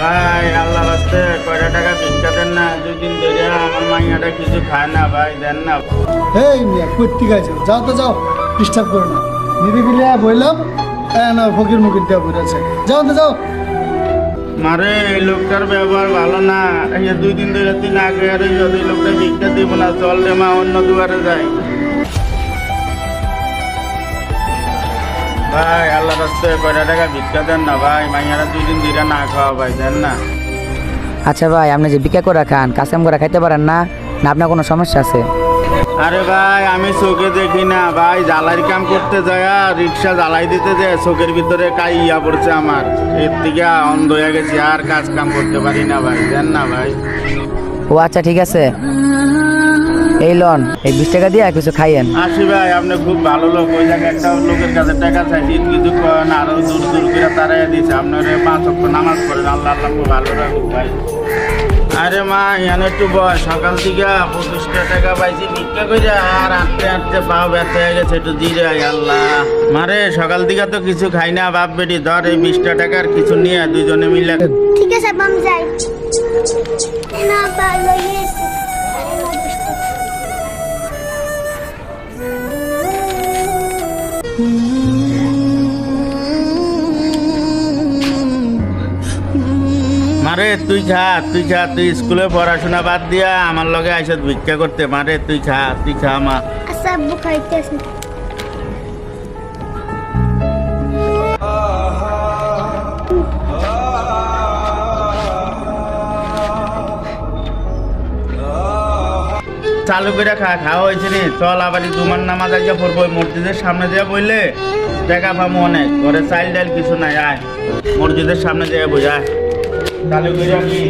ভাই আল্লাহ রাস্তে কয়টা টাকা ভিক্ষা দেন না, 2 দিন ধরে আমার মাইয়াটা কিছু খায় না ভাই, দেন না। এই মিয়া কর্তিক আছে, যাও তো যাও, ডিস্টার্ব করো না। নিরিবিলে বললাম না, ফকির মুকির দেওয়া বলেছে, যাও তো যাও। মারে এই লোকটার ব্যবহার ভালো না, এই 2 দিন ধরে তুই না খেয়ে রইছ, এই লোকটা ভিক্ষা দিব না, চল রে মা অন্য দুয়ারে যাই। ভাই আল্লাহ রাস্তে কয়টা টাকা ভিক্ষা দেন না ভাই, মাইয়ারা 2 দিন ধরে না খাওয়া ভাই, দেন না। আচ্ছা ভাই, আপনি যে ভিক্ষা করে খান, কাজ কাম করে খাইতে পারেন না, না আপনার কোনো সমস্যা আছে? আরে ভাই আমি চোখে দেখি না ভাই, জ্বালাই কাম করতে যায়, রিক্সা জ্বালাই দিতে যায়, চোখের ভিতরে কাইয়া পড়ছে আমার, এর থেকে অন্ধ হয়ে গেছি, আর কাজ কাম করতে পারি না ভাই, দেন না ভাই। ও আচ্ছা ঠিক আছে, এই লন, এই 20 টাকা দিয়ে কিছু খাইয়েন। আসি ভাই, আপনি খুব ভালো লোক, ওই জায়গায় একটা লোকের কাছে টাকা চাইছি, কিছু করেন, আরো দূর দূর করে তারাই দিচ্ছে, আপনার 5 ওয়াক্ত নামাজ পড়েন, আল্লাহ আল্লাহ খুব ভালো রাখুক ভাই। আরে মা এখানে একটু বয়, সকাল থেকে 25 টাকা পাইছি ভিক্ষা করে, আর হাঁটতে হাঁটতে পাও ব্যথা হয়ে গেছে, একটু জিরে আল্লাহ। মারে সকাল থেকে তো কিছু খাই না, বাপ বেটি ধর এই 20 টাকার কিছু নিয়ে দুজনে মিলে। ঠিক আছে বাম যাই না ভালো হয়েছে। মারে তুই খা, তুই স্কুলে পড়াশোনা বাদ দিয়া আমার লগে আইসত ভিক্ষা করতে, মারে তুই খা মা। আচ্ছা আব্বু খাইতেছি। চালু করে খাওয়া হয়েছে নি, চল আবার জুমার নামাজ আজকে পড়বো, মসজিদের সামনে দিয়ে বইলে টাকা পাবো অনেক, ঘরে চাইল ডাইল কিছু নাই, আয় মসজিদের সামনে দিয়ে বই, আয় চালু করে কি।